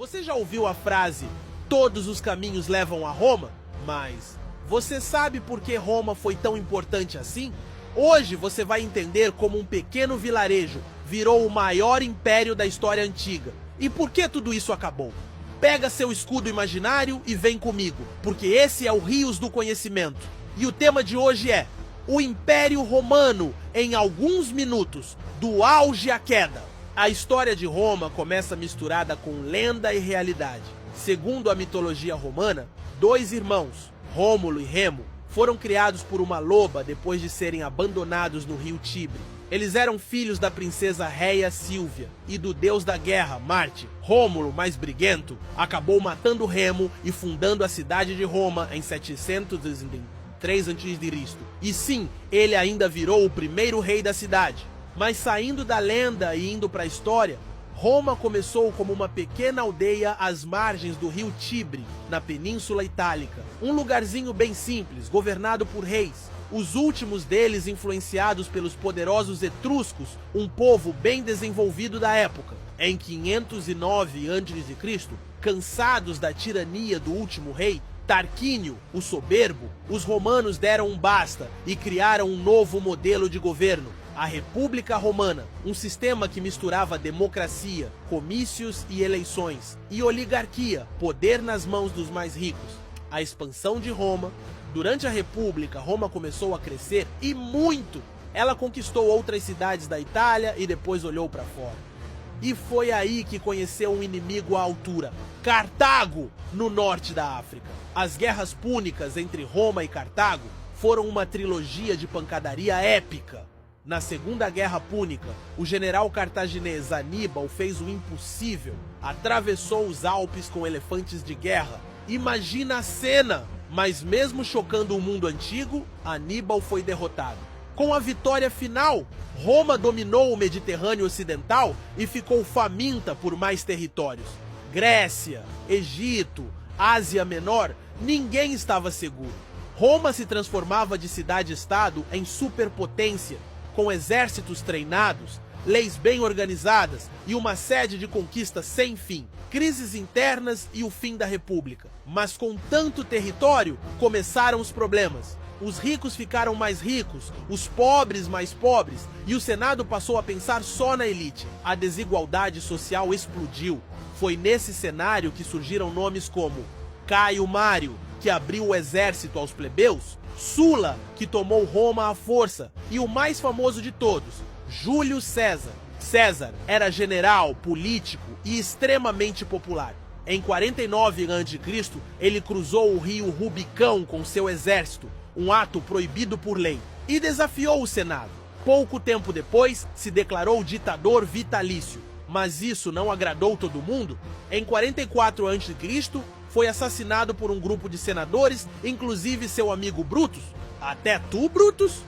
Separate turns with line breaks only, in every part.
Você já ouviu a frase "todos os caminhos levam a Roma"? Mas você sabe por que Roma foi tão importante assim? Hoje você vai entender como um pequeno vilarejo virou o maior império da história antiga. E por que tudo isso acabou? Pega seu escudo imaginário e vem comigo, porque esse é o Rios do Conhecimento. E o tema de hoje é o Império Romano em alguns minutos, do auge à queda. A história de Roma começa misturada com lenda e realidade. Segundo a mitologia romana, dois irmãos, Rômulo e Remo, foram criados por uma loba depois de serem abandonados no rio Tibre. Eles eram filhos da princesa Réia Sílvia e do deus da guerra, Marte. Rômulo, mais briguento, acabou matando Remo e fundando a cidade de Roma em 703 a.C. E sim, ele ainda virou o primeiro rei da cidade. Mas saindo da lenda e indo para a história, Roma começou como uma pequena aldeia às margens do rio Tibre, na Península Itálica. Um lugarzinho bem simples, governado por reis. Os últimos deles influenciados pelos poderosos etruscos, um povo bem desenvolvido da época. Em 509 a.C., cansados da tirania do último rei, Tarquínio, o soberbo, os romanos deram um basta e criaram um novo modelo de governo, a República Romana, um sistema que misturava democracia, comícios e eleições, e oligarquia, poder nas mãos dos mais ricos. A expansão de Roma. Durante a República, Roma começou a crescer e muito. Ela conquistou outras cidades da Itália e depois olhou para fora. E foi aí que conheceu um inimigo à altura, Cartago, no norte da África. As guerras púnicas entre Roma e Cartago foram uma trilogia de pancadaria épica. Na Segunda Guerra Púnica, o general cartaginês Aníbal fez o impossível, atravessou os Alpes com elefantes de guerra. Imagina a cena! Mas mesmo chocando o mundo antigo, Aníbal foi derrotado. Com a vitória final, Roma dominou o Mediterrâneo Ocidental e ficou faminta por mais territórios. Grécia, Egito, Ásia Menor, ninguém estava seguro. Roma se transformava de cidade-estado em superpotência, com exércitos treinados, leis bem organizadas e uma sede de conquista sem fim. Crises internas e o fim da República. Mas com tanto território, começaram os problemas. Os ricos ficaram mais ricos, os pobres mais pobres, e o Senado passou a pensar só na elite. A desigualdade social explodiu. Foi nesse cenário que surgiram nomes como Caio Mário, que abriu o exército aos plebeus, Sula, que tomou Roma à força, e o mais famoso de todos, Júlio César. César era general, político e extremamente popular. Em 49 a.C., ele cruzou o rio Rubicão com seu exército, um ato proibido por lei, e desafiou o Senado. Pouco tempo depois, se declarou ditador vitalício. Mas isso não agradou todo mundo. Em 44 a.C., foi assassinado por um grupo de senadores, inclusive seu amigo Brutus. Até tu, Brutus?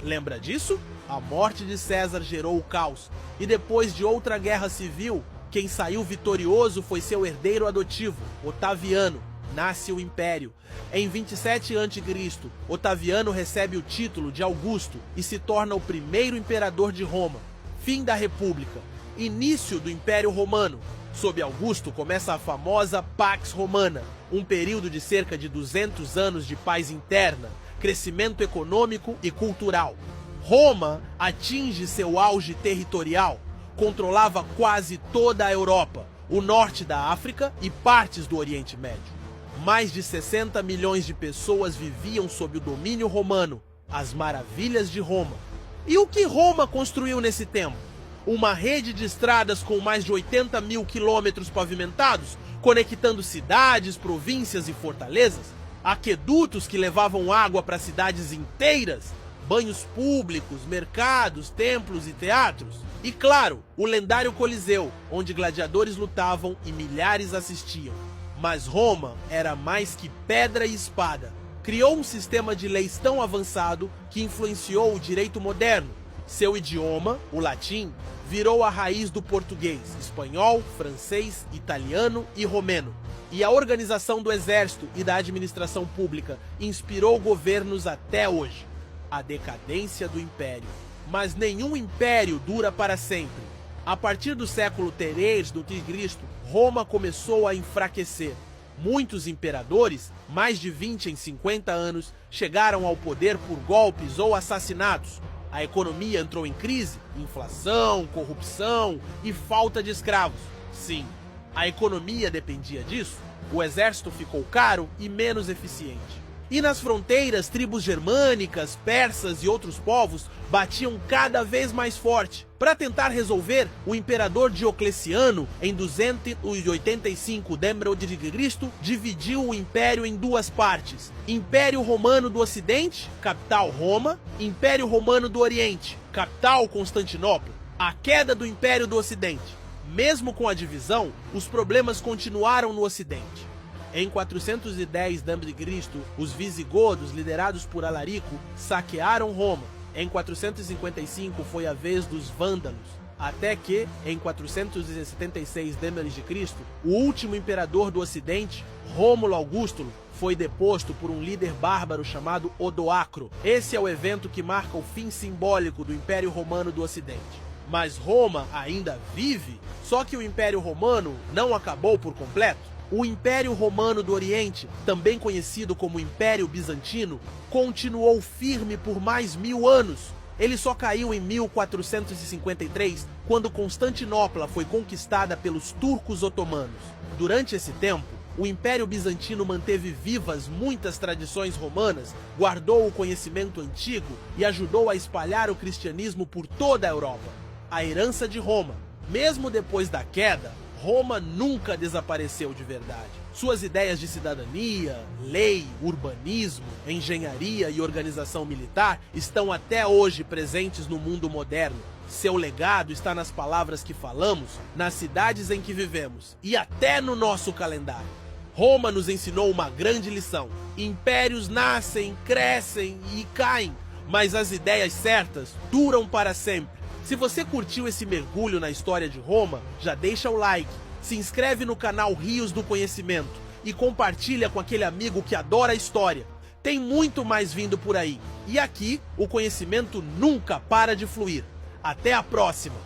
Lembra disso? A morte de César gerou o caos, e depois de outra guerra civil, quem saiu vitorioso foi seu herdeiro adotivo, Otaviano. Nasce o Império. Em 27 a.C., Otaviano recebe o título de Augusto e se torna o primeiro imperador de Roma. Fim da República. Início do Império Romano. Sob Augusto começa a famosa Pax Romana, um período de cerca de 200 anos de paz interna, crescimento econômico e cultural. Roma atinge seu auge territorial, controlava quase toda a Europa, o norte da África e partes do Oriente Médio. Mais de 60 milhões de pessoas viviam sob o domínio romano, as maravilhas de Roma. E o que Roma construiu nesse tempo? Uma rede de estradas com mais de 80 mil quilômetros pavimentados, conectando cidades, províncias e fortalezas, aquedutos que levavam água para cidades inteiras, banhos públicos, mercados, templos e teatros. E claro, o lendário Coliseu, onde gladiadores lutavam e milhares assistiam. Mas Roma era mais que pedra e espada. Criou um sistema de leis tão avançado que influenciou o direito moderno. Seu idioma, o latim, virou a raiz do português, espanhol, francês, italiano e romeno. E a organização do exército e da administração pública inspirou governos até hoje. A decadência do império. Mas nenhum império dura para sempre. A partir do século III d.C., Roma começou a enfraquecer. Muitos imperadores, mais de 20 em 50 anos, chegaram ao poder por golpes ou assassinatos. A economia entrou em crise, inflação, corrupção e falta de escravos. Sim, a economia dependia disso. O exército ficou caro e menos eficiente. E nas fronteiras, tribos germânicas, persas e outros povos batiam cada vez mais forte. Para tentar resolver, o imperador Diocleciano, em 285 d.C., dividiu o império em duas partes: Império Romano do Ocidente, capital Roma; Império Romano do Oriente, capital Constantinopla. A queda do Império do Ocidente. Mesmo com a divisão, os problemas continuaram no Ocidente. Em 410 d.C., os visigodos, liderados por Alarico, saquearam Roma. Em 455 foi a vez dos vândalos, até que, em 476 d.C., o último imperador do Ocidente, Rômulo Augusto, foi deposto por um líder bárbaro chamado Odoacro. Esse é o evento que marca o fim simbólico do Império Romano do Ocidente. Mas Roma ainda vive, só que o Império Romano não acabou por completo. O Império Romano do Oriente, também conhecido como Império Bizantino, continuou firme por mais 1000 anos. Ele só caiu em 1453, quando Constantinopla foi conquistada pelos turcos otomanos. Durante esse tempo, o Império Bizantino manteve vivas muitas tradições romanas, guardou o conhecimento antigo e ajudou a espalhar o cristianismo por toda a Europa. A herança de Roma, mesmo depois da queda, Roma nunca desapareceu de verdade. Suas ideias de cidadania, lei, urbanismo, engenharia e organização militar estão até hoje presentes no mundo moderno. Seu legado está nas palavras que falamos, nas cidades em que vivemos e até no nosso calendário. Roma nos ensinou uma grande lição. Impérios nascem, crescem e caem, mas as ideias certas duram para sempre. Se você curtiu esse mergulho na história de Roma, já deixa o like, se inscreve no canal Rios do Conhecimento e compartilha com aquele amigo que adora a história. Tem muito mais vindo por aí. E aqui, o conhecimento nunca para de fluir. Até a próxima!